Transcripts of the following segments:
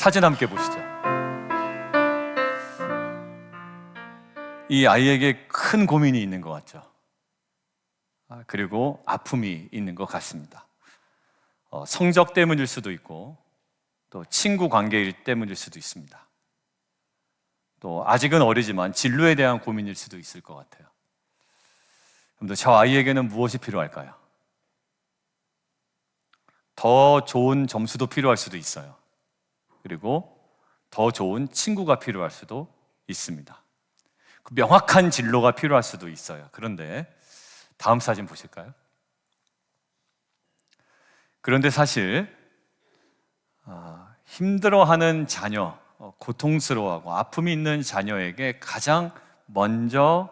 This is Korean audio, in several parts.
사진 함께 보시죠. 이 아이에게 큰 고민이 있는 것 같죠. 그리고 아픔이 있는 것 같습니다. 성적 때문일 수도 있고 또 친구 관계 때문일 수도 있습니다. 또 아직은 어리지만 진로에 대한 고민일 수도 있을 것 같아요. 그럼 저 아이에게는 무엇이 필요할까요? 더 좋은 점수도 필요할 수도 있어요. 그리고 더 좋은 친구가 필요할 수도 있습니다. 명확한 진로가 필요할 수도 있어요. 그런데 다음 사진 보실까요? 그런데 사실 힘들어하는 자녀, 고통스러워하고 아픔이 있는 자녀에게 가장 먼저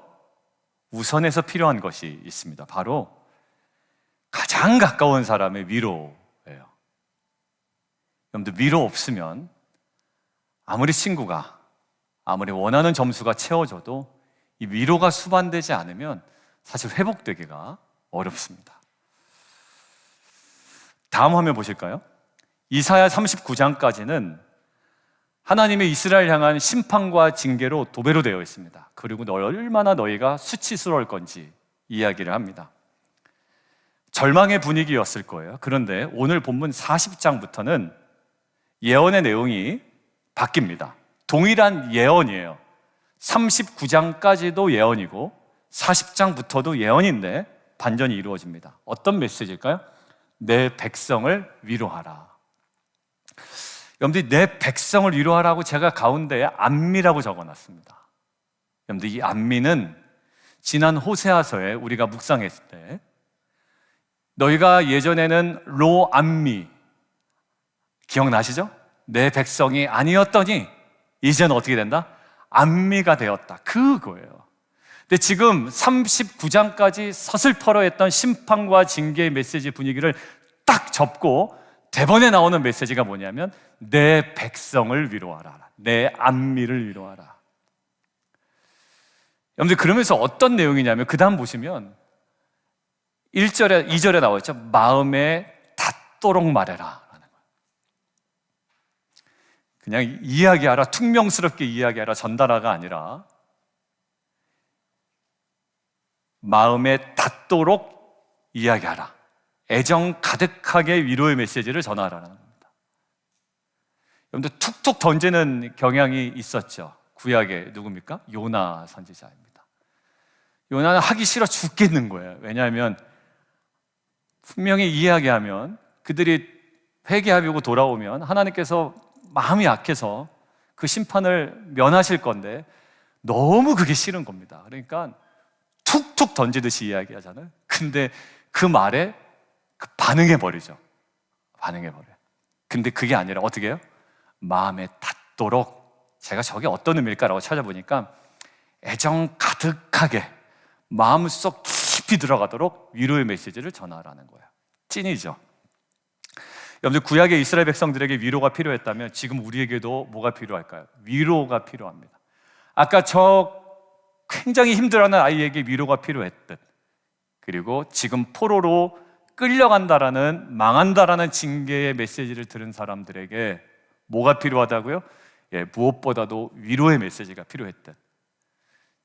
우선해서 필요한 것이 있습니다. 바로 가장 가까운 사람의 위로예요. 여러분들, 위로 없으면 아무리 친구가, 아무리 원하는 점수가 채워져도 이 위로가 수반되지 않으면 사실 회복되기가 어렵습니다. 다음 화면 보실까요? 이사야 39장까지는 하나님의 이스라엘 향한 심판과 징계로 도배로 되어 있습니다. 그리고 얼마나 너희가 수치스러울 건지 이야기를 합니다. 절망의 분위기였을 거예요. 그런데 오늘 본문 40장부터는 예언의 내용이 바뀝니다. 동일한 예언이에요. 39장까지도 예언이고 40장부터도 예언인데 반전이 이루어집니다. 어떤 메시지일까요? 내 백성을 위로하라. 여러분들, 내 백성을 위로하라고 제가 가운데에 안미라고 적어놨습니다. 여러분들, 이 안미는 지난 호세아서에 우리가 묵상했을 때 너희가 예전에는 로안미 기억나시죠? 내 백성이 아니었더니 이제는 어떻게 된다? 안미가 되었다. 그거예요. 근데 지금 39장까지 서슬퍼러 했던 심판과 징계의 메시지 분위기를 딱 접고 대번에 나오는 메시지가 뭐냐면 내 백성을 위로하라. 내 안미를 위로하라. 여러분들, 그러면서 어떤 내용이냐면 그 다음 보시면 1절에 2절에 나와 있죠. 마음에 닿도록 말해라 라는 거예요. 그냥 이야기하라, 퉁명스럽게 이야기하라, 전달하가 아니라 마음에 닿도록 이야기하라, 애정 가득하게 위로의 메시지를 전하라는 겁니다. 여러분들, 툭툭 던지는 경향이 있었죠. 구약에 누굽니까? 요나 선지자입니다. 요나는 하기 싫어 죽겠는 거예요. 왜냐하면 분명히 이야기하면 그들이 회개하려고 돌아오면 하나님께서 마음이 약해서 그 심판을 면하실 건데 너무 그게 싫은 겁니다. 그러니까 툭툭 던지듯이 이야기하잖아요. 근데 그 말에 반응해버리죠. 반응해버려요. 근데 그게 아니라 어떻게 해요? 마음에 닿도록, 제가 저게 어떤 의미일까라고 찾아보니까 애정 가득하게 마음속 깊이 들어가도록 위로의 메시지를 전하라는 거예요. 찐이죠. 여러분들, 구약의 이스라엘 백성들에게 위로가 필요했다면 지금 우리에게도 뭐가 필요할까요? 위로가 필요합니다. 아까 저 굉장히 힘들어하는 아이에게 위로가 필요했듯, 그리고 지금 포로로 끌려간다라는, 망한다라는 징계의 메시지를 들은 사람들에게 뭐가 필요하다고요? 무엇보다도 위로의 메시지가 필요했듯,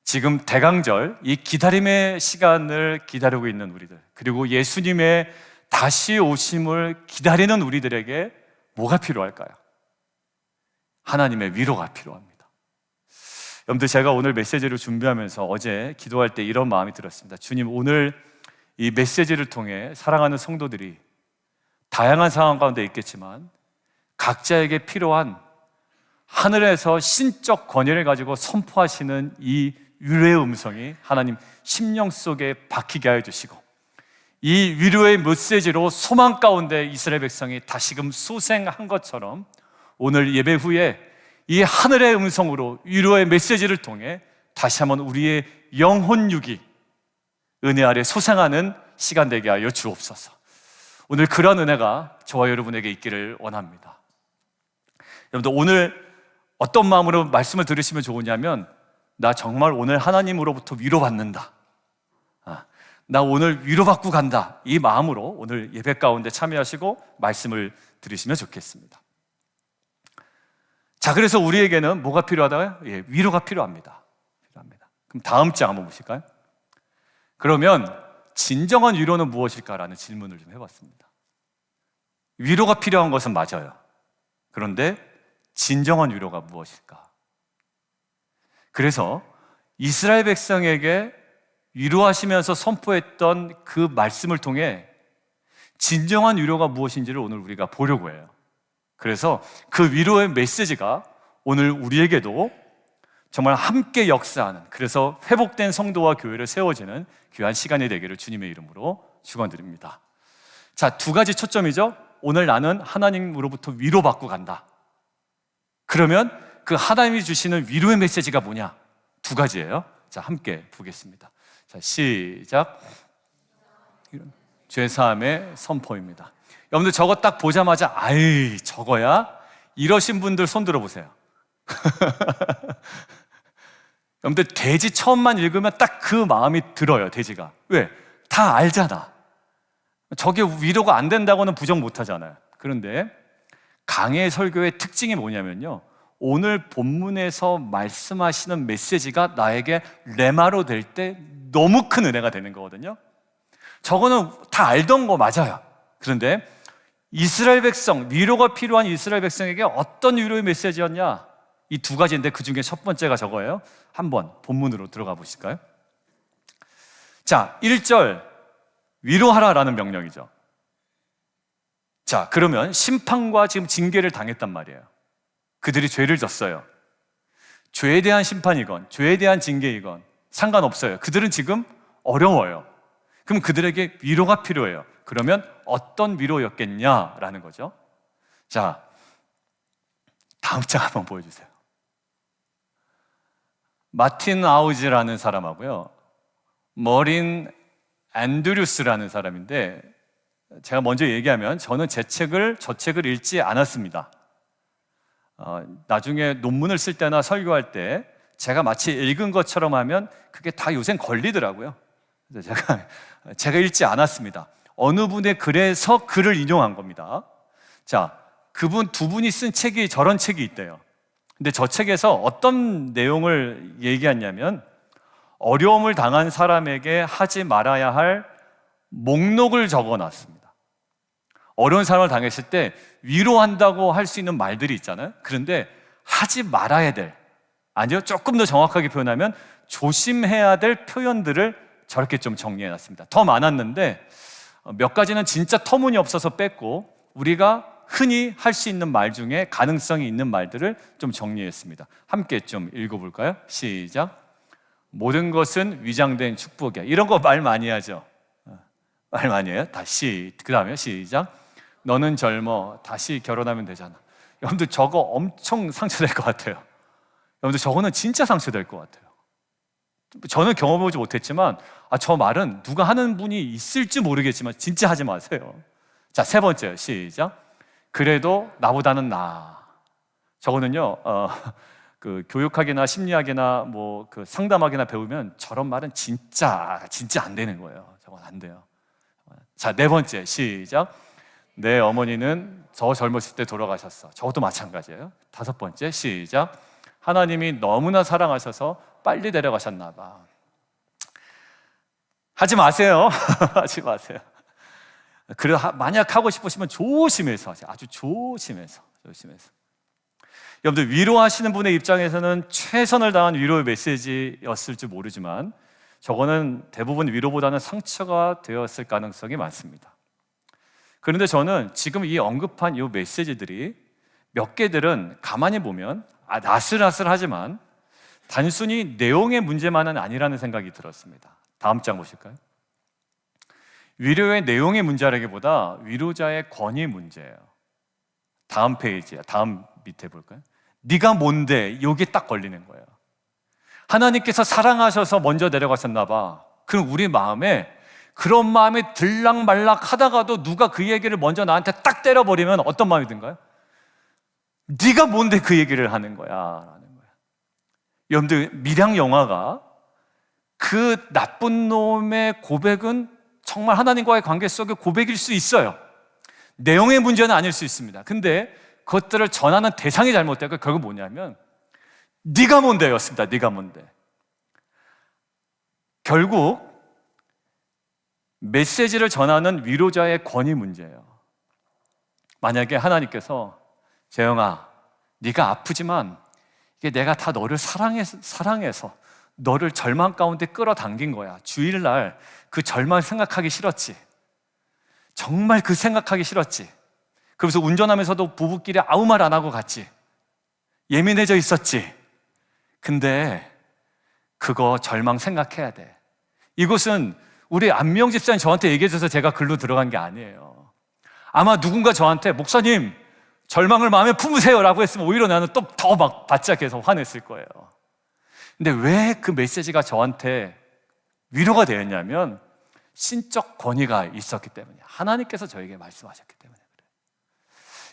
지금 대강절 이 기다림의 시간을 기다리고 있는 우리들, 그리고 예수님의 다시 오심을 기다리는 우리들에게 뭐가 필요할까요? 하나님의 위로가 필요합니다. 여러분들, 제가 오늘 메시지를 준비하면서 어제 기도할 때 이런 마음이 들었습니다. 주님, 오늘 이 메시지를 통해 사랑하는 성도들이 다양한 상황 가운데 있겠지만 각자에게 필요한 하늘에서 신적 권위를 가지고 선포하시는 이 위로의 음성이 하나님 심령 속에 박히게 하여 주시고, 이 위로의 메시지로 소망 가운데 이스라엘 백성이 다시금 소생한 것처럼 오늘 예배 후에 이 하늘의 음성으로 위로의 메시지를 통해 다시 한번 우리의 영혼육이 은혜 아래 소생하는 시간 되게 하여 주옵소서. 오늘 그런 은혜가 저와 여러분에게 있기를 원합니다. 여러분들, 오늘 어떤 마음으로 말씀을 들으시면 좋으냐면, 나 정말 오늘 하나님으로부터 위로받는다, 나 오늘 위로받고 간다, 이 마음으로 오늘 예배 가운데 참여하시고 말씀을 들으시면 좋겠습니다. 자, 그래서 우리에게는 뭐가 필요하다고요? 예, 위로가 필요합니다. 그럼 다음 장 한번 보실까요? 그러면 진정한 위로는 무엇일까라는 질문을 좀 해봤습니다. 위로가 필요한 것은 맞아요. 그런데 진정한 위로가 무엇일까? 그래서 이스라엘 백성에게 위로하시면서 선포했던 그 말씀을 통해 진정한 위로가 무엇인지를 오늘 우리가 보려고 해요. 그래서 그 위로의 메시지가 오늘 우리에게도 정말 함께 역사하는, 그래서 회복된 성도와 교회를 세워지는 귀한 시간이 되기를 주님의 이름으로 축원드립니다. 자, 두 가지 초점이죠. 오늘 나는 하나님으로부터 위로받고 간다. 그러면 그 하나님이 주시는 위로의 메시지가 뭐냐? 두 가지예요. 자, 함께 보겠습니다. 자, 시작. 죄사함의 선포입니다. 여러분들 저거 딱 보자마자 아이 저거야? 이러신 분들 손 들어보세요. 여러분들 돼지 처음만 읽으면 딱 그 마음이 들어요. 돼지가. 왜? 다 알잖아. 저게 위로가 안 된다고는 부정 못 하잖아요. 그런데 강해 설교의 특징이 뭐냐면요, 오늘 본문에서 말씀하시는 메시지가 나에게 레마로 될 때 너무 큰 은혜가 되는 거거든요. 저거는 다 알던 거 맞아요. 그런데 이스라엘 백성, 위로가 필요한 이스라엘 백성에게 어떤 위로의 메시지였냐? 이 두 가지인데 그 중에 첫 번째가 저거예요. 한번 본문으로 들어가 보실까요? 자, 1절 위로하라라는 명령이죠. 자, 그러면 심판과 지금 징계를 당했단 말이에요. 그들이 죄를 졌어요. 죄에 대한 심판이건 죄에 대한 징계이건 상관없어요. 그들은 지금 어려워요. 그럼 그들에게 위로가 필요해요. 그러면 어떤 위로였겠냐라는 거죠. 자, 다음 장 한번 보여주세요. 마틴 아우즈라는 사람하고요, 머린 앤드류스라는 사람인데, 제가 먼저 얘기하면 저는 저 책을 읽지 않았습니다. 나중에 논문을 쓸 때나 설교할 때 제가 마치 읽은 것처럼 하면 그게 다 요새는 걸리더라고요. 그래서 제가 읽지 않았습니다. 어느 분의 글에서 글을 인용한 겁니다. 자, 그분 두 분이 쓴 책이 저런 책이 있대요. 근데 저 책에서 어떤 내용을 얘기했냐면, 어려움을 당한 사람에게 하지 말아야 할 목록을 적어놨습니다. 어려운 사람을 당했을 때 위로한다고 할 수 있는 말들이 있잖아요. 그런데 하지 말아야 될, 아니요, 조금 더 정확하게 표현하면 조심해야 될 표현들을 저렇게 좀 정리해놨습니다. 더 많았는데 몇 가지는 진짜 터무니없어서 뺐고, 우리가 흔히 할 수 있는 말 중에 가능성이 있는 말들을 좀 정리했습니다. 함께 좀 읽어볼까요? 시작. 모든 것은 위장된 축복이야. 이런 거 말 많이 하죠. 말 많이 해요. 다시, 그 다음에 시작. 너는 젊어. 다시 결혼하면 되잖아. 여러분들 저거 엄청 상처될 것 같아요. 여러분들 저거는 진짜 상처될 것 같아요. 저는 경험해보지 못했지만 저 말은 누가 하는 분이 있을지 모르겠지만 진짜 하지 마세요. 자, 세 번째 시작. 그래도 나보다는 나아. 저거는요, 그 교육학이나 심리학이나 뭐 그 상담학이나 배우면 저런 말은 진짜 안 되는 거예요. 저건 안 돼요. 자, 네 번째 시작. 내 어머니는 저 젊었을 때 돌아가셨어. 저것도 마찬가지예요. 다섯 번째 시작. 하나님이 너무나 사랑하셔서 빨리 데려가셨나 봐. 하지 마세요. 하지 마세요. 그래, 만약 하고 싶으시면 조심해서 하세요. 아주 조심해서. 여러분들, 위로하시는 분의 입장에서는 최선을 다한 위로의 메시지였을지 모르지만 저거는 대부분 위로보다는 상처가 되었을 가능성이 많습니다. 그런데 저는 지금 이 언급한 이 메시지들이 몇 개들은 가만히 보면 아슬아슬하지만 단순히 내용의 문제만은 아니라는 생각이 들었습니다. 다음 장 보실까요? 위로의 내용의 문제라기보다 위로자의 권위 문제예요. 다음 페이지야. 다음 밑에 볼까요? 네가 뭔데? 여기 딱 걸리는 거예요. 하나님께서 사랑하셔서 먼저 내려가셨나 봐. 그럼 우리 마음에 그런 마음이 들락말락 하다가도 누가 그 얘기를 먼저 나한테 딱 때려버리면 어떤 마음이 든가요? 네가 뭔데 그 얘기를 하는 거야? 라는 거예요. 여러분들, 밀양 영화가 그 나쁜 놈의 고백은 정말 하나님과의 관계 속의 고백일 수 있어요. 내용의 문제는 아닐 수 있습니다. 근데 그것들을 전하는 대상이 잘못되고 결국 뭐냐면 네가 뭔데였습니다. 네가 뭔데. 결국 메시지를 전하는 위로자의 권위 문제예요. 만약에 하나님께서 재영아, 네가 아프지만 이게 내가 다 너를 사랑해서 너를 절망 가운데 끌어당긴 거야. 주일날 그 절망 생각하기 싫었지. 정말 그 생각하기 싫었지. 그래서 운전하면서도 부부끼리 아무 말 안 하고 갔지. 예민해져 있었지. 근데 그거 절망 생각해야 돼. 이곳은 우리 안미영 집사님 저한테 얘기해 줘서 제가 글로 들어간 게 아니에요. 아마 누군가 저한테 목사님 절망을 마음에 품으세요 라고 했으면 오히려 나는 또 더 막 바짝해서 화냈을 거예요. 근데 왜 그 메시지가 저한테 위로가 되었냐면 신적 권위가 있었기 때문이에요. 하나님께서 저에게 말씀하셨기 때문에 그래요.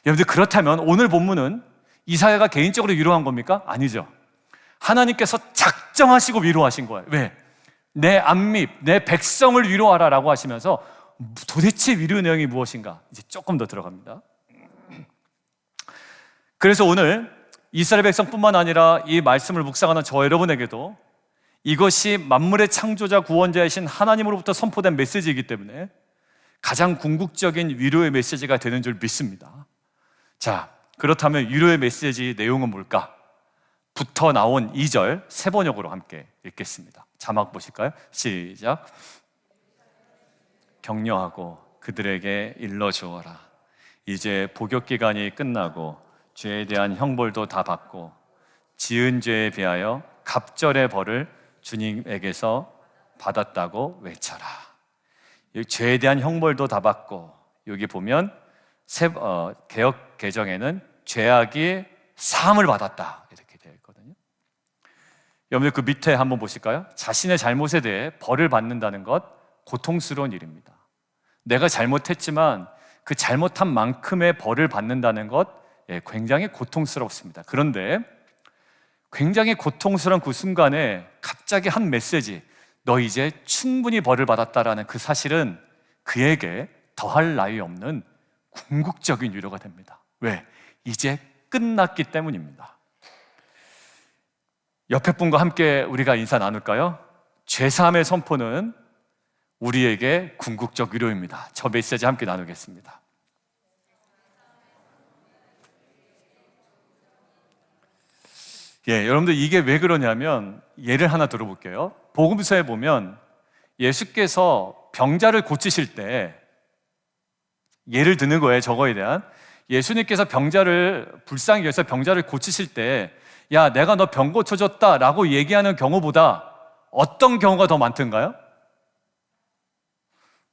여러분들, 그렇다면 오늘 본문은 이사야가 개인적으로 위로한 겁니까? 아니죠. 하나님께서 작정하시고 위로하신 거예요. 왜? 내 안밉, 내 백성을 위로하라 라고 하시면서 도대체 위로 내용이 무엇인가? 이제 조금 더 들어갑니다. 그래서 오늘 이스라엘 백성뿐만 아니라 이 말씀을 묵상하는 저 여러분에게도 이것이 만물의 창조자 구원자이신 하나님으로부터 선포된 메시지이기 때문에 가장 궁극적인 위로의 메시지가 되는 줄 믿습니다. 자, 그렇다면 위로의 메시지 내용은 뭘까? 부터 나온 2절 세 번역으로 함께 읽겠습니다. 자막 보실까요? 시작. 격려하고 그들에게 일러주어라. 이제 복역 기간이 끝나고 죄에 대한 형벌도 다 받고 지은 죄에 비하여 갑절의 벌을 주님에게서 받았다고 외쳐라. 여기 죄에 대한 형벌도 다 받고, 여기 보면 개역 개정에는 죄악이 사함을 받았다 이렇게 되어 있거든요. 여러분들 그 밑에 한번 보실까요? 자신의 잘못에 대해 벌을 받는다는 것 고통스러운 일입니다. 내가 잘못했지만 그 잘못한 만큼의 벌을 받는다는 것 굉장히 고통스럽습니다. 그런데 굉장히 고통스러운 그 순간에 갑자기 한 메시지, 너 이제 충분히 벌을 받았다라는 그 사실은 그에게 더할 나위 없는 궁극적인 위로가 됩니다. 왜? 이제 끝났기 때문입니다. 옆에 분과 함께 우리가 인사 나눌까요? 죄사함의 선포는 우리에게 궁극적 위로입니다. 저 메시지 함께 나누겠습니다. 여러분들 이게 왜 그러냐면 예를 하나 들어볼게요. 복음서에 보면 예수께서 병자를 고치실 때 예를 드는 거예요. 저거에 대한 예수님께서 불쌍히 여기서 병자를 고치실 때 야, 내가 너 병 고쳐줬다 라고 얘기하는 경우보다 어떤 경우가 더 많던가요?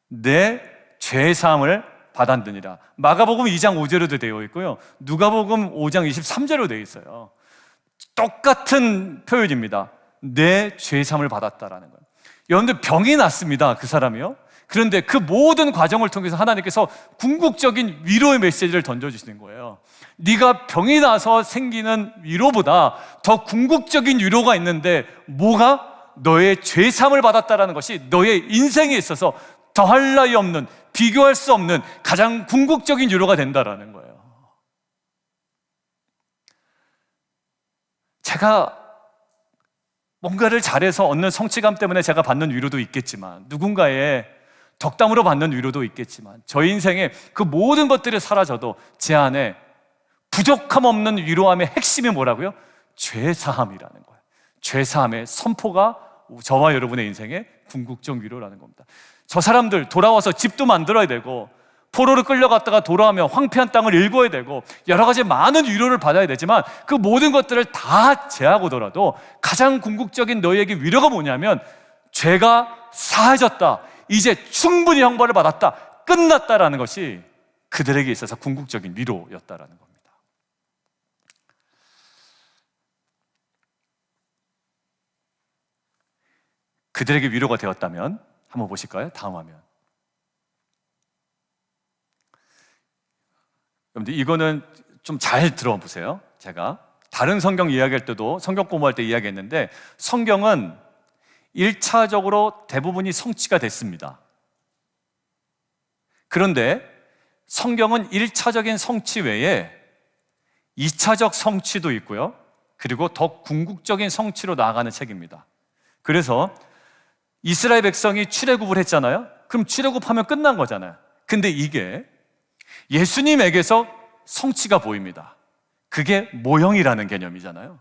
내 죄사함을 받았느니라. 마가복음 2장 5절에도 되어 있고요, 누가복음 5장 23절로 되어 있어요. 똑같은 표현입니다. 내 죄사함을 받았다라는 거예요. 여러분들 병이 났습니다, 그 사람이요. 그런데 그 모든 과정을 통해서 하나님께서 궁극적인 위로의 메시지를 던져주시는 거예요. 네가 병이 나서 생기는 위로보다 더 궁극적인 위로가 있는데 뭐가? 너의 죄사함을 받았다라는 것이 너의 인생에 있어서 더할 나위 없는, 비교할 수 없는 가장 궁극적인 위로가 된다라는 거예요. 제가 뭔가를 잘해서 얻는 성취감 때문에 제가 받는 위로도 있겠지만, 누군가의 덕담으로 받는 위로도 있겠지만, 저희 인생에 그 모든 것들이 사라져도 제 안에 부족함 없는 위로함의 핵심이 뭐라고요? 죄사함이라는 거예요. 죄사함의 선포가 저와 여러분의 인생의 궁극적 위로라는 겁니다. 저 사람들 돌아와서 집도 만들어야 되고, 포로로 끌려갔다가 돌아오면 황폐한 땅을 일궈야 되고, 여러 가지 많은 위로를 받아야 되지만 그 모든 것들을 다 제하고더라도 가장 궁극적인 너희에게 위로가 뭐냐면 죄가 사해졌다, 이제 충분히 형벌을 받았다, 끝났다라는 것이 그들에게 있어서 궁극적인 위로였다라는 겁니다. 그들에게 위로가 되었다면 한번 보실까요? 다음 화면. 여러분들 이거는 좀 잘 들어보세요. 제가 다른 성경 이야기할 때도, 성경 공부할 때 이야기했는데, 성경은 1차적으로 대부분이 성취가 됐습니다. 그런데 성경은 1차적인 성취 외에 2차적 성취도 있고요. 그리고 더 궁극적인 성취로 나아가는 책입니다. 그래서 이스라엘 백성이 출애굽을 했잖아요. 그럼 출애굽하면 끝난 거잖아요. 근데 이게 예수님에게서 성취가 보입니다. 그게 모형이라는 개념이잖아요.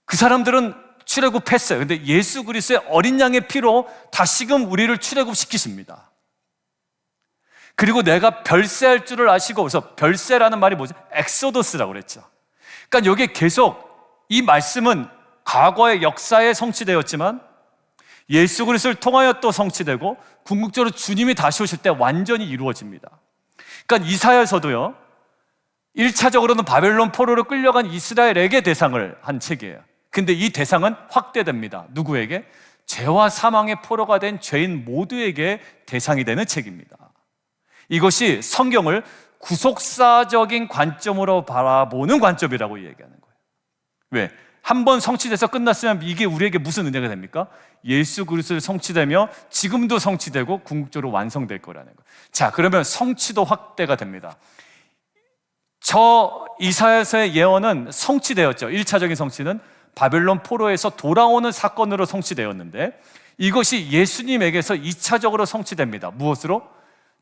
그 사람들은 출애굽했어요. 근데 예수 그리스도의 어린 양의 피로 다시금 우리를 출애굽시키십니다. 그리고 내가 별세할 줄을 아시고, 그래서 별세라는 말이 뭐죠? 엑소더스라고 그랬죠. 그러니까 여기 계속 이 말씀은 과거의 역사에 성취되었지만 예수 그리스도를 통하여 또 성취되고 궁극적으로 주님이 다시 오실 때 완전히 이루어집니다. 그러니까 이사야서도요, 1차적으로는 바벨론 포로로 끌려간 이스라엘에게 대상을 한 책이에요. 근데 이 대상은 확대됩니다. 누구에게? 죄와 사망의 포로가 된 죄인 모두에게 대상이 되는 책입니다. 이것이 성경을 구속사적인 관점으로 바라보는 관점이라고 얘기하는 거예요. 왜? 한 번 성취돼서 끝났으면 이게 우리에게 무슨 은혜가 됩니까? 예수 그리스도를 성취되며 지금도 성취되고 궁극적으로 완성될 거라는 거예요. 자, 그러면 성취도 확대가 됩니다. 저 이사야서의 예언은 성취되었죠. 1차적인 성취는 바벨론 포로에서 돌아오는 사건으로 성취되었는데, 이것이 예수님에게서 2차적으로 성취됩니다. 무엇으로?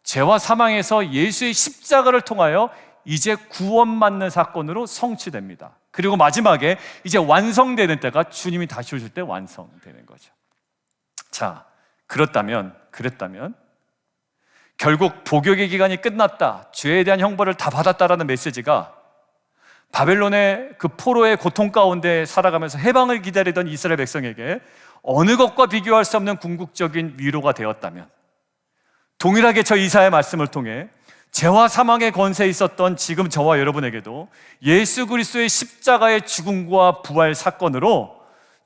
죄와 사망에서 예수의 십자가를 통하여 이제 구원받는 사건으로 성취됩니다. 그리고 마지막에 이제 완성되는 때가 주님이 다시 오실 때 완성되는 거죠. 자, 그랬다면 결국 복역의 기간이 끝났다, 죄에 대한 형벌을 다 받았다라는 메시지가 바벨론의 그 포로의 고통 가운데 살아가면서 해방을 기다리던 이스라엘 백성에게 어느 것과 비교할 수 없는 궁극적인 위로가 되었다면, 동일하게 저 이사야의 말씀을 통해 죄와 사망의 권세에 있었던 지금 저와 여러분에게도 예수 그리스도의 십자가의 죽음과 부활 사건으로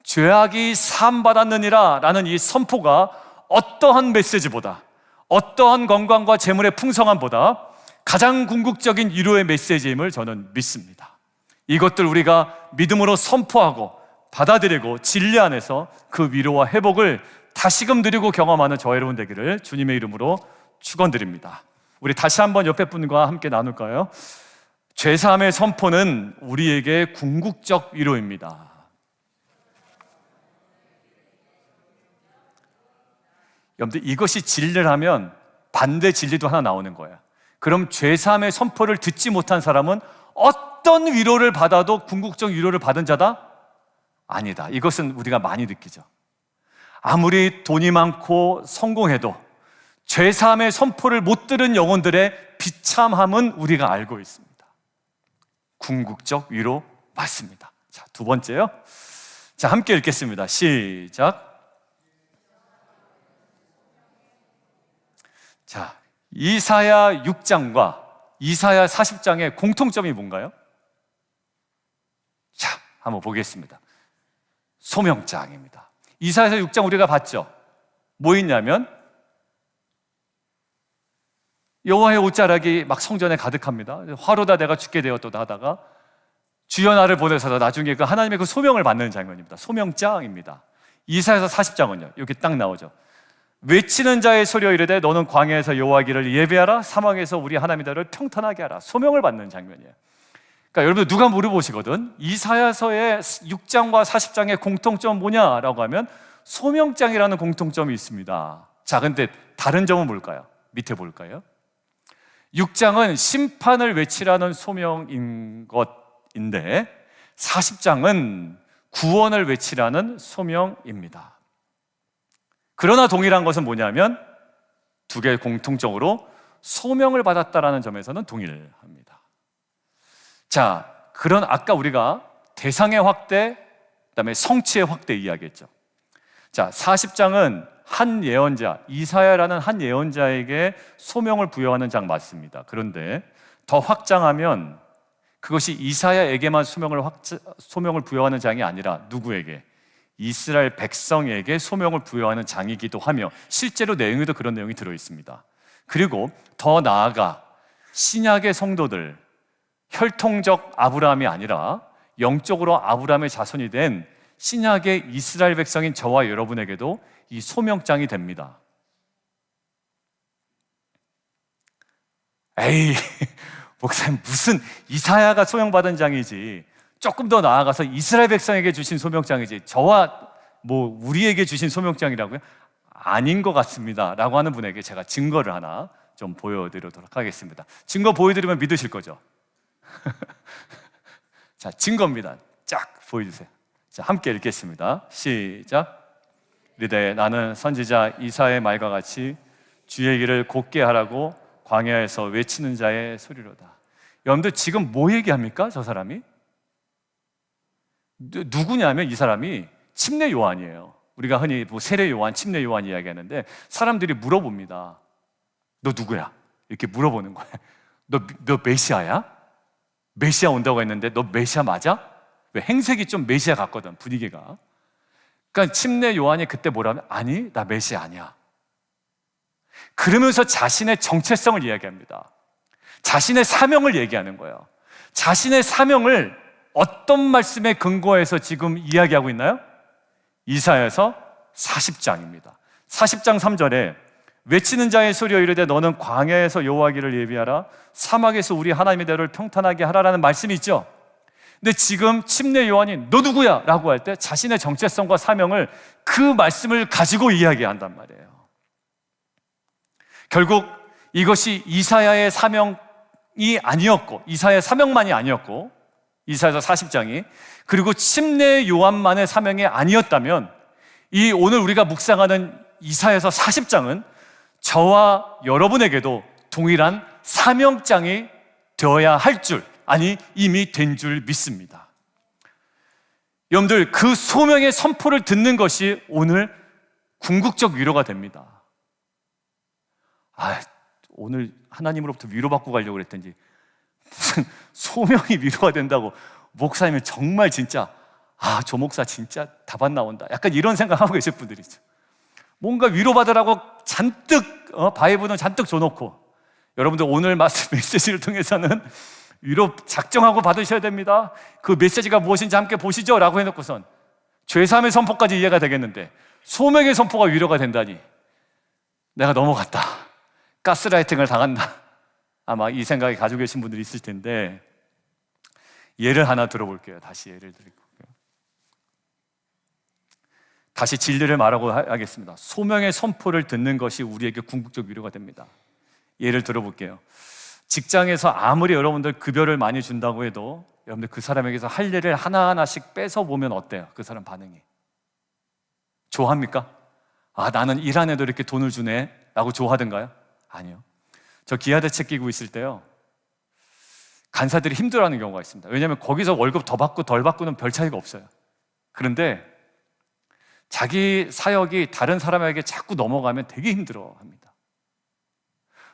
죄악이 사함받았느니라 라는 이 선포가 어떠한 메시지보다, 어떠한 건강과 재물의 풍성함보다 가장 궁극적인 위로의 메시지임을 저는 믿습니다. 이것들 우리가 믿음으로 선포하고 받아들이고 진리 안에서 그 위로와 회복을 다시금 누리고 경험하는 저와 여러분 되기를 주님의 이름으로 축원드립니다. 우리 다시 한번 옆에 분과 함께 나눌까요? 죄사함의 선포는 우리에게 궁극적 위로입니다. 여러분들, 이것이 진리를 하면 반대 진리도 하나 나오는 거예요. 그럼 죄사함의 선포를 듣지 못한 사람은 어떤 위로를 받아도 궁극적 위로를 받은 자다? 아니다. 이것은 우리가 많이 느끼죠. 아무리 돈이 많고 성공해도 죄사함의 선포를 못 들은 영혼들의 비참함은 우리가 알고 있습니다. 궁극적 위로 맞습니다. 자, 두 번째요. 자, 함께 읽겠습니다. 시작. 자, 이사야 6장과 이사야 40장의 공통점이 뭔가요? 자, 한번 보겠습니다. 소명장입니다. 이사야서 6장 우리가 봤죠? 뭐 있냐면 여호와의 옷자락이 막 성전에 가득합니다. 화로다 내가 죽게 되었도다 하다가 주여 나를 보내소서, 나중에 그 하나님의 그 소명을 받는 장면입니다. 소명장입니다. 이사야서 40장은요, 여기 딱 나오죠. 외치는 자의 소리여 이르되 너는 광야에서 여호와 길을 예배하라, 사막에서 우리 하나님들을 평탄하게 하라. 소명을 받는 장면이에요. 그러니까 여러분, 누가 물어보시거든, 이사야서의 6장과 40장의 공통점은 뭐냐라고 하면 소명장이라는 공통점이 있습니다. 자, 근데 다른 점은 뭘까요? 밑에 볼까요? 6장은 심판을 외치라는 소명인 것인데 40장은 구원을 외치라는 소명입니다. 그러나 동일한 것은 뭐냐면 두 개의 공통적으로 소명을 받았다라는 점에서는 동일합니다. 자, 그런 아까 우리가 대상의 확대, 그다음에 성취의 확대 이야기했죠. 자, 40장은 한 예언자, 이사야라는 한 예언자에게 소명을 부여하는 장 맞습니다. 그런데 더 확장하면 그것이 이사야에게만 소명을 부여하는 장이 아니라 누구에게? 이스라엘 백성에게 소명을 부여하는 장이기도 하며 실제로 내용에도 그런 내용이 들어있습니다. 그리고 더 나아가 신약의 성도들, 혈통적 아브라함이 아니라 영적으로 아브라함의 자손이 된 신약의 이스라엘 백성인 저와 여러분에게도 이 소명장이 됩니다. 에이, 목사님, 무슨 이사야가 소명받은 장이지, 조금 더 나아가서 이스라엘 백성에게 주신 소명장이지, 저와 우리에게 주신 소명장이라고요? 아닌 것 같습니다 라고 하는 분에게 제가 증거를 하나 좀 보여드리도록 하겠습니다. 증거 보여드리면 믿으실 거죠? 자, 증거입니다. 쫙 보여주세요. 자, 함께 읽겠습니다. 시작. 이르되 나는 선지자 이사야의 말과 같이 주의 길을 곧게 하라고 광야에서 외치는 자의 소리로다. 여러분들 지금 뭐 얘기합니까? 저 사람이? 누구냐면 이 사람이 침례 요한이에요. 우리가 흔히 세례 요한, 침례 요한 이야기하는데 사람들이 물어봅니다. 너 누구야? 이렇게 물어보는 거예요. 너 메시아야? 메시아 온다고 했는데 너 메시아 맞아? 왜 행색이 좀 메시아 같거든, 분위기가. 그러니까 침례 요한이 그때 뭐라면 아니, 나 메시아 아니야. 그러면서 자신의 정체성을 이야기합니다. 자신의 사명을 얘기하는 거예요. 자신의 사명을 어떤 말씀에 근거해서 지금 이야기하고 있나요? 이사야서 40장입니다. 40장 3절에 외치는 자의 소리여 이르되 너는 광야에서 여호와기를 예비하라, 사막에서 우리 하나님의 대로를 평탄하게 하라라는 말씀이 있죠. 근데 지금 침례 요한이 너 누구야? 라고 할 때 자신의 정체성과 사명을, 그 말씀을 가지고 이야기한단 말이에요. 결국 이것이 이사야의 사명이 아니었고, 이사야의 사명만이 아니었고, 이사야서 40장이, 그리고 침례 요한만의 사명이 아니었다면 이 오늘 우리가 묵상하는 이사야서 40장은 저와 여러분에게도 동일한 사명장이 되어야 할 줄, 아니 이미 된 줄 믿습니다. 여러분들, 그 소명의 선포를 듣는 것이 오늘 궁극적 위로가 됩니다. 오늘 하나님으로부터 위로받고 가려고 그랬더니 무슨 소명이 위로가 된다고, 목사님은 정말 진짜 저 목사 진짜 답안 나온다, 약간 이런 생각하고 계실 분들이죠. 뭔가 위로받으라고 잔뜩 바이블은 잔뜩 줘놓고, 여러분들 오늘 말씀 메시지를 통해서는 위로 작정하고 받으셔야 됩니다. 그 메시지가 무엇인지 함께 보시죠 라고 해놓고선 죄사함의 선포까지 이해가 되겠는데 소명의 선포가 위로가 된다니, 내가 넘어갔다, 가스라이팅을 당한다, 아마 이 생각이 가지고 계신 분들이 있을 텐데, 예를 하나 들어볼게요. 다시 예를 드릴게요. 다시 진리를 말하고 하겠습니다. 소명의 선포를 듣는 것이 우리에게 궁극적 위로가 됩니다. 예를 들어볼게요. 직장에서 아무리 여러분들 급여를 많이 준다고 해도 여러분들 그 사람에게서 할 일을 하나하나씩 뺏어보면 어때요? 그 사람 반응이 좋아합니까? 나는 일 안 해도 이렇게 돈을 주네 라고 좋아하던가요? 아니요. 저 기아대책 끼고 있을 때요, 간사들이 힘들어하는 경우가 있습니다. 왜냐하면 거기서 월급 더 받고 덜 받고는 별 차이가 없어요. 그런데 자기 사역이 다른 사람에게 자꾸 넘어가면 되게 힘들어합니다.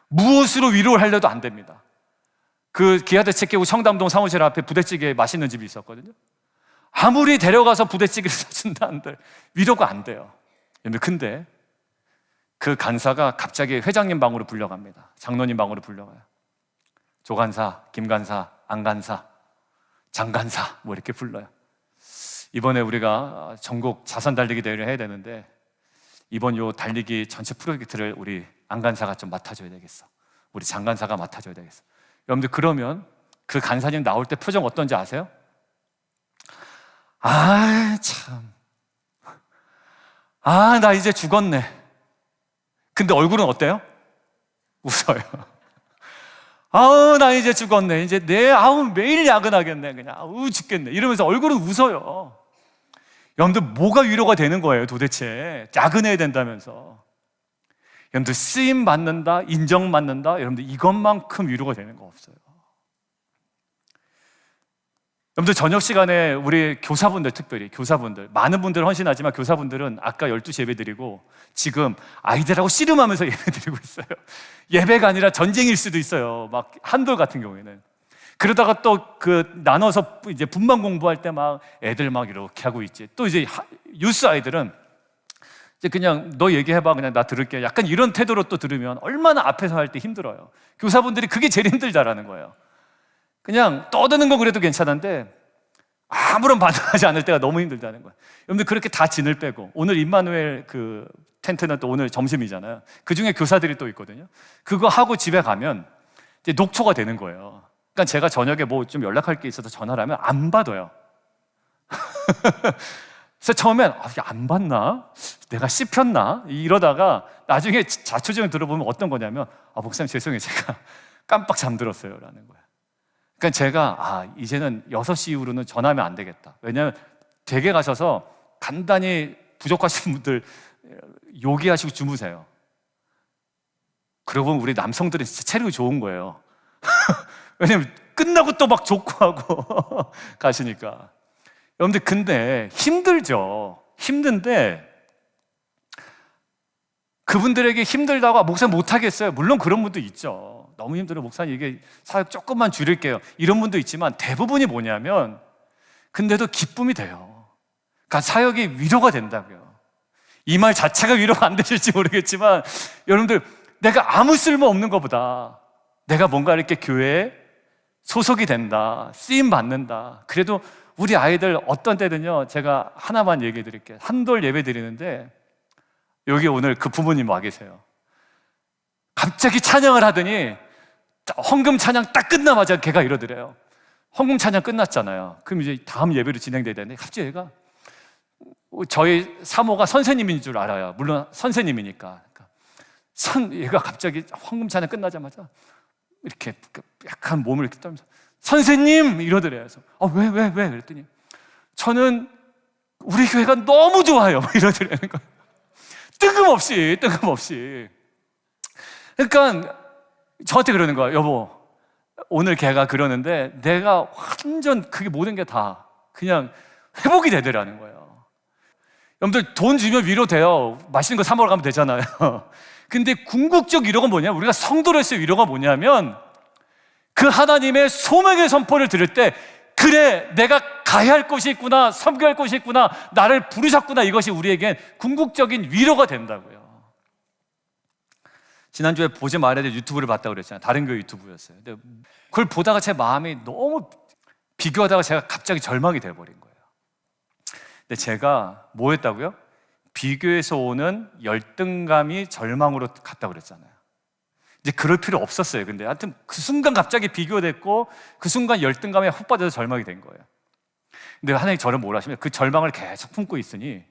무엇으로 위로를 하려도 안 됩니다. 그 기아대책 끼고 청담동 사무실 앞에 부대찌개 맛있는 집이 있었거든요. 아무리 데려가서 부대찌개를 사준다 한들 위로가 안 돼요. 근데 그 간사가 갑자기 회장님 방으로 불려갑니다. 장로님 방으로 불려가요. 조간사, 김간사, 안간사, 장간사 이렇게 불러요. 이번에 우리가 전국 자선 달리기 대회를 해야 되는데 이번 요 달리기 전체 프로젝트를 우리 안간사가 좀 맡아줘야 되겠어, 우리 장간사가 맡아줘야 되겠어. 여러분들, 그러면 그 간사님 나올 때 표정 어떤지 아세요? 참, 나 이제 죽었네. 근데 얼굴은 어때요? 웃어요. 나 이제 죽었네. 이제 매일 야근하겠네. 그냥 죽겠네. 이러면서 얼굴은 웃어요. 여러분들, 뭐가 위로가 되는 거예요 도대체? 야근해야 된다면서. 여러분들, 쓰임 받는다, 인정 받는다, 여러분들 이것만큼 위로가 되는 거 없어요. 여러분들, 저녁 시간에 우리 교사분들, 특별히 교사분들, 많은 분들 헌신하지만 교사분들은 아까 12시 예배 드리고 지금 아이들하고 씨름하면서 예배 드리고 있어요. 예배가 아니라 전쟁일 수도 있어요. 막 한돌 같은 경우에는. 그러다가 또 나눠서 이제 분반 공부할 때 막 애들 막 이렇게 하고 있지. 또 이제 유스 아이들은 이제 그냥 너 얘기해봐, 그냥 나 들을게, 약간 이런 태도로 또 들으면 얼마나 앞에서 할 때 힘들어요. 교사분들이 그게 제일 힘들다라는 거예요. 그냥 떠드는 거 그래도 괜찮은데 아무런 반응하지 않을 때가 너무 힘들다는 거예요. 여러분들, 그렇게 다 진을 빼고, 오늘 임마누엘 그 텐트는 또 오늘 점심이잖아요. 그 중에 교사들이 또 있거든요. 그거 하고 집에 가면 이제 녹초가 되는 거예요. 그러니까 제가 저녁에 뭐 좀 연락할 게 있어서 전화를 하면 안 받아요. 그래서 처음엔 안 받나? 내가 씹혔나? 이러다가 나중에 자초지종 들어보면 어떤 거냐면 목사님 죄송해요, 제가 깜빡 잠들었어요 라는 거예요. 그러니까 제가 이제는 6시 이후로는 전화하면 안 되겠다. 왜냐하면 댁에 가셔서 간단히 부족하신 분들 요기하시고 주무세요. 그러고 보면 우리 남성들은 진짜 체력이 좋은 거예요. 왜냐면 끝나고 또 막 족구하고 가시니까. 여러분들 근데 힘들죠. 힘든데 그분들에게 힘들다고 목사님 못하겠어요. 물론 그런 분도 있죠. 너무 힘들어 목사님 이게 사역 조금만 줄일게요. 이런 분도 있지만 대부분이 뭐냐면 근데도 기쁨이 돼요. 그러니까 사역이 위로가 된다고요. 이 말 자체가 위로가 안 되실지 모르겠지만 여러분들 내가 아무 쓸모 없는 것보다 내가 뭔가 이렇게 교회에 소속이 된다, 쓰임 받는다. 그래도 우리 아이들 어떤 때는요, 제가 하나만 얘기해 드릴게요. 한돌 예배 드리는데 여기 오늘 그 부모님 와 계세요. 갑자기 찬양을 하더니 헌금 찬양 딱 끝나자마자 걔가 이러더래요. 헌금 찬양 끝났잖아요. 그럼 이제 다음 예배로 진행돼야 되는데 갑자기 얘가 저희 사모가 선생님인 줄 알아요. 물론 선생님이니까. 얘가 갑자기 헌금 찬양 끝나자마자 이렇게 약간 몸을 이렇게 떨면서 선생님! 이러더래요. 그래서 왜? 그랬더니 저는 우리 교회가 너무 좋아요. 이러더라는 거예요. 뜬금없이. 그러니까 저한테 그러는 거야. 여보, 오늘 걔가 그러는데 내가 완전 그게 모든 게 다 그냥 회복이 되더라는 거예요. 여러분들 돈 주면 위로돼요. 맛있는 거 사 먹으러 가면 되잖아요. 근데 궁극적 위로가 뭐냐? 우리가 성도로서의 위로가 뭐냐면 그 하나님의 소명의 선포를 들을 때 그래, 내가 가야 할 곳이 있구나, 섬겨야 할 곳이 있구나, 나를 부르셨구나. 이것이 우리에겐 궁극적인 위로가 된다고요. 지난주에 보지 말아야 될 유튜브를 봤다고 그랬잖아요. 다른 교회 유튜브였어요. 근데 그걸 보다가 제 마음이 너무 비교하다가 제가 갑자기 절망이 돼버린 거예요. 근데 제가 뭐 했다고요? 비교에서 오는 열등감이 절망으로 갔다고 그랬잖아요. 이제 그럴 필요 없었어요. 근데 하여튼 그 순간 갑자기 비교됐고 그 순간 열등감에 훅 빠져서 절망이 된 거예요. 근데 하나님이 저를 뭐라 하시면 그 절망을 계속 품고 있으니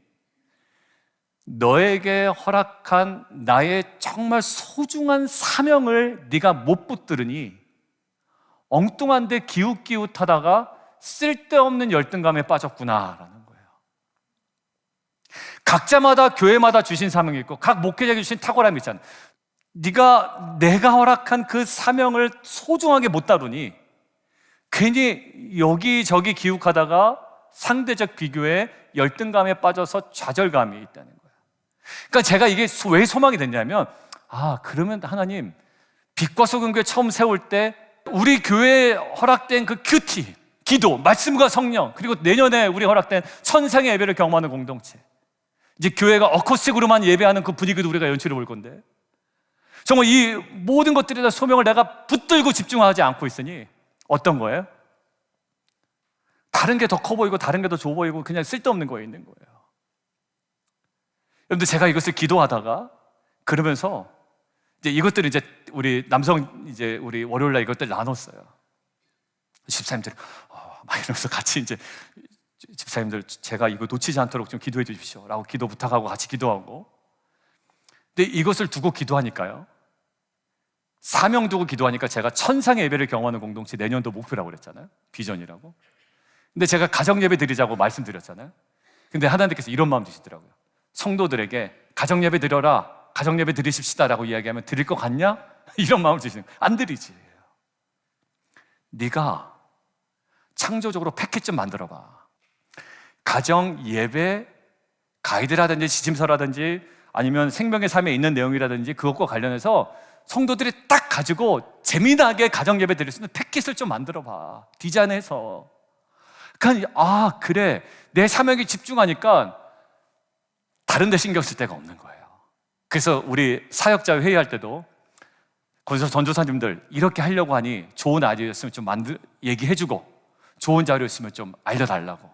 너에게 허락한 나의 정말 소중한 사명을 네가 못 붙들으니 엉뚱한데 기웃기웃하다가 쓸데없는 열등감에 빠졌구나라는 거예요. 각자마다 교회마다 주신 사명이 있고 각 목회자에게 주신 탁월함이 있잖아요. 내가 허락한 그 사명을 소중하게 못 다루니 괜히 여기저기 기웃하다가 상대적 비교에 열등감에 빠져서 좌절감이 있다는 거예요. 그러니까 제가 이게 왜 소망이 됐냐면 그러면 하나님 빛과 소금교회 처음 세울 때 우리 교회에 허락된 그 큐티, 기도, 말씀과 성령, 그리고 내년에 우리 허락된 천상의 예배를 경험하는 공동체, 이제 교회가 어쿠스틱으로만 예배하는 그 분위기도 우리가 연출해 볼 건데 정말 이 모든 것들에 대한 소명을 내가 붙들고 집중하지 않고 있으니 어떤 거예요? 다른 게 더 커 보이고 다른 게 더 좋아 보이고 그냥 쓸데없는 거에 있는 거예요. 여러분들 제가 이것을 기도하다가 그러면서 이제 이것들을 이제 우리 남성 이제 우리 월요일날 이것들 나눴어요. 집사님들 막 이러면서 같이 이제 집사님들 제가 이거 놓치지 않도록 좀 기도해 주십시오라고 기도 부탁하고 같이 기도하고. 근데 이것을 두고 기도하니까요. 사명 두고 기도하니까 제가 천상의 예배를 경험하는 공동체 내년도 목표라고 그랬잖아요. 비전이라고. 근데 제가 가정 예배 드리자고 말씀드렸잖아요. 근데 하나님께서 이런 마음 주시더라고요. 성도들에게 가정 예배 드려라, 가정 예배 드리십시다라고 이야기하면 드릴 것 같냐? 이런 마음을 주시는 거예요. 안 드리지. 네가 창조적으로 패키지 좀 만들어봐. 가정 예배 가이드라든지 지침서라든지 아니면 생명의 삶에 있는 내용이라든지 그것과 관련해서 성도들이 딱 가지고 재미나게 가정 예배 드릴 수 있는 패킷을 좀 만들어봐. 디자인해서. 그러니까 그래, 내 사명에 집중하니까 다른 데 신경 쓸 데가 없는 거예요. 그래서 우리 사역자 회의할 때도 거기서 전도사님들 이렇게 하려고 하니 좋은 아이디어였으면 좀 얘기해주고 좋은 자료였으면 좀 알려달라고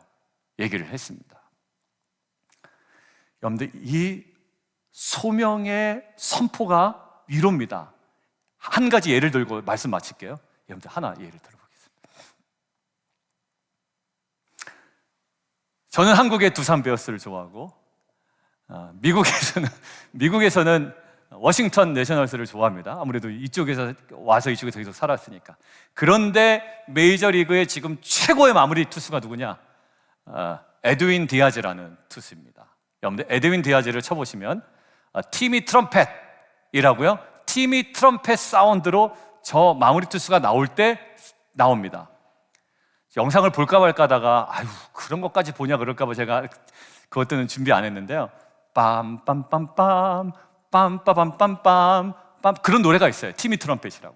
얘기를 했습니다. 여러분들 이 소명의 선포가 위로입니다. 한 가지 예를 들고 말씀 마칠게요. 여러분들 하나 예를 들어볼게요. 저는 한국의 두산 베어스를 좋아하고 미국에서는 워싱턴 내셔널스를 좋아합니다. 아무래도 이쪽에서 와서 이쪽에서 계속 살았으니까. 그런데 메이저리그의 지금 최고의 마무리 투수가 누구냐? 에드윈 디아즈라는 투수입니다. 여러분들 에드윈 디아즈를 쳐보시면 티미 트럼펫이라고요. 티미 트럼펫 사운드로 저 마무리 투수가 나올 때 나옵니다. 영상을 볼까 말까 하다가 아유 그런 것까지 보냐 그럴까 봐 제가 그것들은 준비 안 했는데요. 빰빰빰빰 빰빠밤빰빰 빰 그런 노래가 있어요. 티미 트럼펫이라고.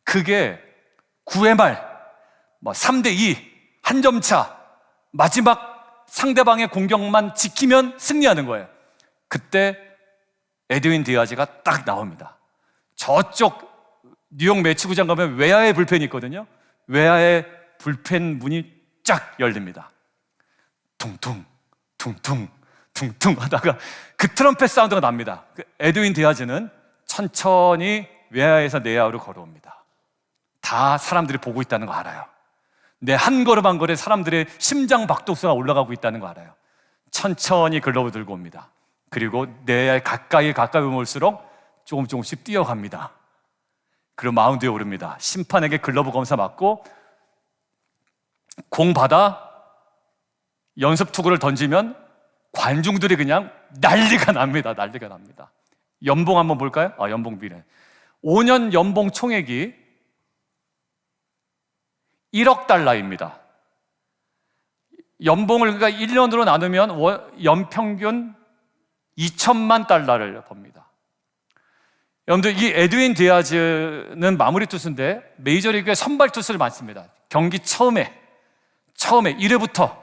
그게 9회 말 3대2 한 점 차 마지막 상대방의 공격만 지키면 승리하는 거예요. 그때 에드윈 디아즈가 딱 나옵니다. 저쪽 뉴욕 매치구장 가면 외야에 불펜이 있거든요. 외야에 불펜 문이 쫙 열립니다. 퉁퉁 퉁퉁 퉁퉁 하다가 그 트럼펫 사운드가 납니다. 그 에드윈 디아즈는 천천히 외야에서 내야로 걸어옵니다. 다 사람들이 보고 있다는 거 알아요. 내 한 걸음 한 걸음에 사람들의 심장 박동수가 올라가고 있다는 거 알아요. 천천히 글러브 들고 옵니다. 그리고 내야에 가까이 올수록 조금씩 뛰어갑니다. 그리고 마운드에 오릅니다. 심판에게 글러브 검사 맞고 공 받아 연습 투구를 던지면 관중들이 그냥 난리가 납니다. 연봉 한번 볼까요? 연봉 비례. 5년 연봉 총액이 1억 달러입니다. 연봉을 그러니까 1년으로 나누면 연평균 2천만 달러를 법니다. 여러분들 이 에드윈 디아즈는 마무리 투수인데 메이저리그에 선발 투수를 많습니다. 경기 처음에 1회부터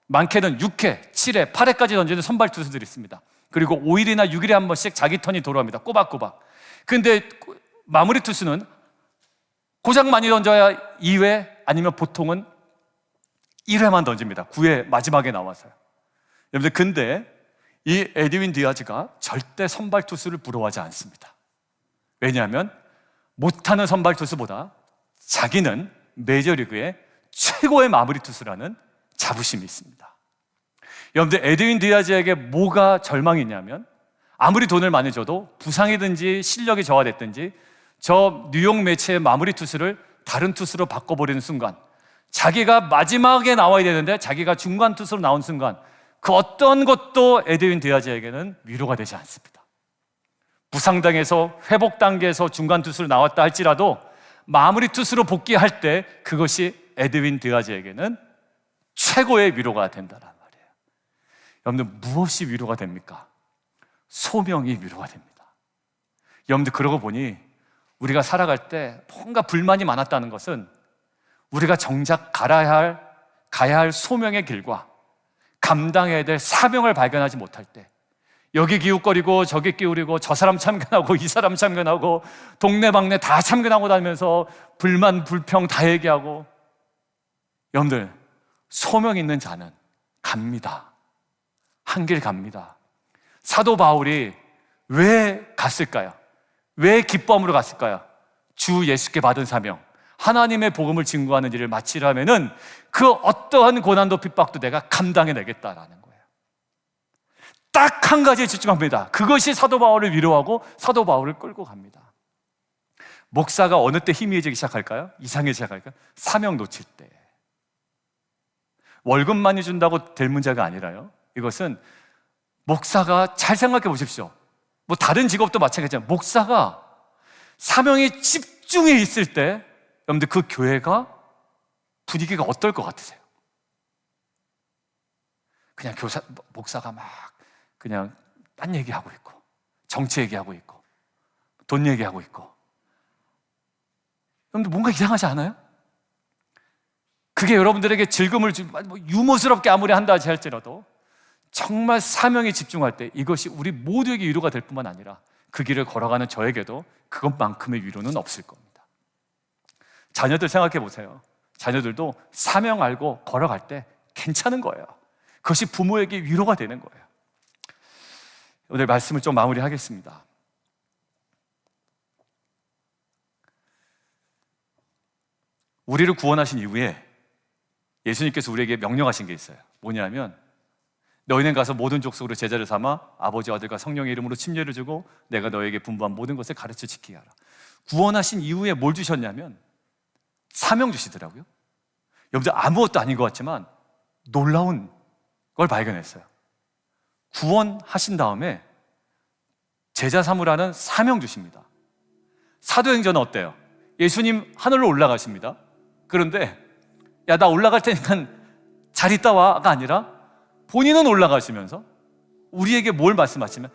많게는 6회, 7회, 8회까지 던지는 선발 투수들이 있습니다. 그리고 5일이나 6일에 한 번씩 자기 턴이 돌아옵니다. 꼬박꼬박. 근데 마무리 투수는 고작 많이 던져야 2회 아니면 보통은 1회만 던집니다. 9회 마지막에 나와서요. 여러분들 근데 이 에드윈 디아즈가 절대 선발 투수를 부러워하지 않습니다. 왜냐하면 못하는 선발 투수보다 자기는 메이저리그의 최고의 마무리 투수라는 자부심이 있습니다. 여러분들 에드윈 디아즈에게 뭐가 절망이 있냐면 아무리 돈을 많이 줘도 부상이든지 실력이 저하됐든지 저 뉴욕 매치의 마무리 투수를 다른 투수로 바꿔버리는 순간 자기가 마지막에 나와야 되는데 자기가 중간 투수로 나온 순간 그 어떤 것도 에드윈 디아즈에게는 위로가 되지 않습니다. 부상당해서 회복 단계에서 중간 투수로 나왔다 할지라도 마무리 투수로 복귀할 때 그것이 에드윈 디아즈에게는 최고의 위로가 된다는 말이에요. 여러분들 무엇이 위로가 됩니까? 소명이 위로가 됩니다. 여러분들 그러고 보니 우리가 살아갈 때 뭔가 불만이 많았다는 것은 우리가 정작 가야 할 소명의 길과 감당해야 될 사명을 발견하지 못할 때 여기 기웃거리고 저기 끼우리고 저 사람 참견하고 이 사람 참견하고 동네방네 다 참견하고 다니면서 불만 불평 다 얘기하고 여러분들 소명 있는 자는 갑니다. 한 길 갑니다. 사도 바울이 왜 갔을까요? 왜 기쁨으로 갔을까요? 주 예수께 받은 사명 하나님의 복음을 증거하는 일을 마치려면은 그 어떠한 고난도 핍박도 내가 감당해내겠다라는 거예요. 딱 한 가지에 집중합니다. 그것이 사도 바울을 위로하고 사도 바울을 끌고 갑니다. 목사가 어느 때 희미해지기 시작할까요? 이상해지기 시작할까요? 사명 놓칠 때. 월급 많이 준다고 될 문제가 아니라요. 이것은 목사가 잘 생각해 보십시오. 뭐 다른 직업도 마찬가지지만 목사가 사명에 집중해 있을 때 여러분들 그 교회가 분위기가 어떨 것 같으세요? 그냥 목사가 막 그냥 딴 얘기하고 있고 정치 얘기하고 있고 돈 얘기하고 있고 여러분들 뭔가 이상하지 않아요? 그게 여러분들에게 즐거움을 유머스럽게 아무리 한다 할지라도 정말 사명에 집중할 때 이것이 우리 모두에게 위로가 될 뿐만 아니라 그 길을 걸어가는 저에게도 그것만큼의 위로는 없을 겁니다. 자녀들 생각해 보세요. 자녀들도 사명 알고 걸어갈 때 괜찮은 거예요. 그것이 부모에게 위로가 되는 거예요. 오늘 말씀을 좀 마무리하겠습니다. 우리를 구원하신 이후에 예수님께서 우리에게 명령하신 게 있어요. 뭐냐면 너희는 가서 모든 족속으로 제자를 삼아 아버지와 아들과 성령의 이름으로 침례를 주고 내가 너에게 분부한 모든 것을 가르쳐 지키게 하라. 구원하신 이후에 뭘 주셨냐면 사명 주시더라고요. 여러분들 아무것도 아닌 것 같지만 놀라운 걸 발견했어요. 구원하신 다음에 제자 삼으라는 사명 주십니다. 사도행전은 어때요? 예수님 하늘로 올라가십니다. 그런데 야, 나 올라갈 테니까 잘 있다 와가 아니라 본인은 올라가시면서 우리에게 뭘 말씀하시면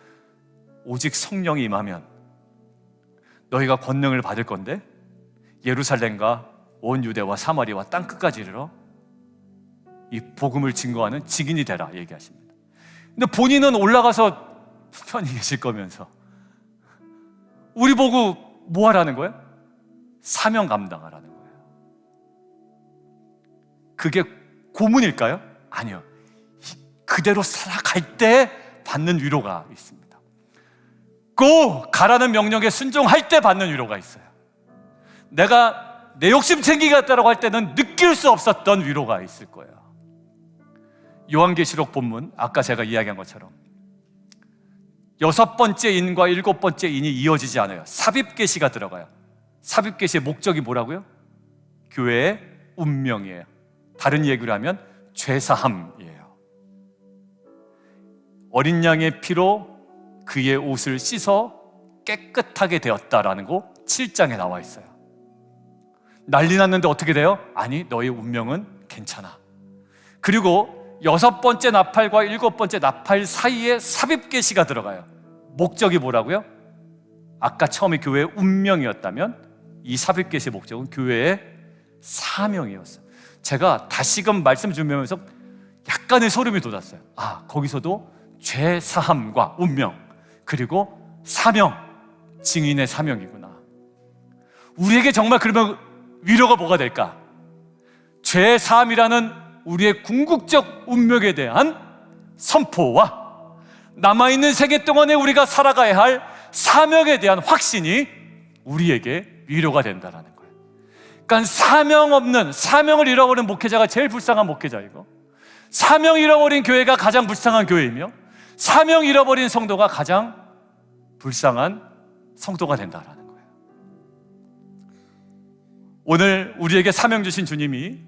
오직 성령이 임하면 너희가 권능을 받을 건데 예루살렘과 온 유대와 사마리아와 땅끝까지 이르러 이 복음을 증거하는 증인이 되라 얘기하십니다. 근데 본인은 올라가서 편히 계실 거면서 우리 보고 뭐 하라는 거예요? 사명 감당하라는 거예요. 그게 고문일까요? 아니요. 그대로 살아갈 때 받는 위로가 있습니다. 가라는 명령에 순종할 때 받는 위로가 있어요. 내가 내 욕심 챙기겠다라고 할 때는 느낄 수 없었던 위로가 있을 거예요. 요한계시록 본문, 아까 제가 이야기한 것처럼 6번째 인과 7번째 인이 이어지지 않아요. 삽입계시가 들어가요. 삽입계시의 목적이 뭐라고요? 교회의 운명이에요. 다른 얘기로 하면 죄사함이에요. 어린 양의 피로 그의 옷을 씻어 깨끗하게 되었다라는 거 7장에 나와 있어요. 난리 났는데 어떻게 돼요? 아니, 너의 운명은 괜찮아. 그리고 6번째 나팔과 7번째 나팔 사이에 삽입계시가 들어가요. 목적이 뭐라고요? 아까 처음에 교회의 운명이었다면 이 삽입계시의 목적은 교회의 사명이었어요. 제가 다시금 말씀 준비하면서 약간의 소름이 돋았어요. 아, 거기서도 죄 사함과 운명, 그리고 사명, 증인의 사명이구나. 우리에게 정말 그러면 위로가 뭐가 될까? 죄 사함이라는 우리의 궁극적 운명에 대한 선포와 남아있는 생애 동안에 우리가 살아가야 할 사명에 대한 확신이 우리에게 위로가 된다는 거예요. 그러니까 사명 없는, 사명을 잃어버린 목회자가 제일 불쌍한 목회자이고, 사명 잃어버린 교회가 가장 불쌍한 교회이며, 사명 잃어버린 성도가 가장 불쌍한 성도가 된다는 거예요. 오늘 우리에게 사명 주신 주님이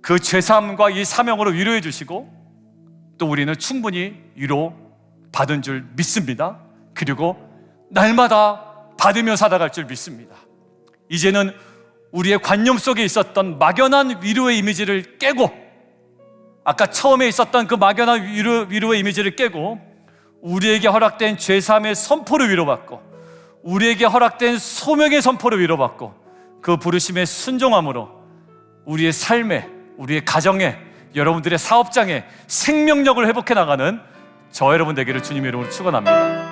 그 죄사함과 이 사명으로 위로해 주시고, 또 우리는 충분히 위로 받은 줄 믿습니다. 그리고 날마다 받으며 살아갈 줄 믿습니다. 이제는 우리의 관념 속에 있었던 막연한 위로의 이미지를 깨고, 아까 처음에 있었던 그 막연한 위로의 이미지를 깨고, 우리에게 허락된 죄사함의 선포를 위로받고, 우리에게 허락된 소명의 선포를 위로받고, 그 부르심에 순종함으로 우리의 삶에, 우리의 가정에, 여러분들의 사업장에 생명력을 회복해 나가는 저 여러분 되기를 주님의 이름으로 축원합니다.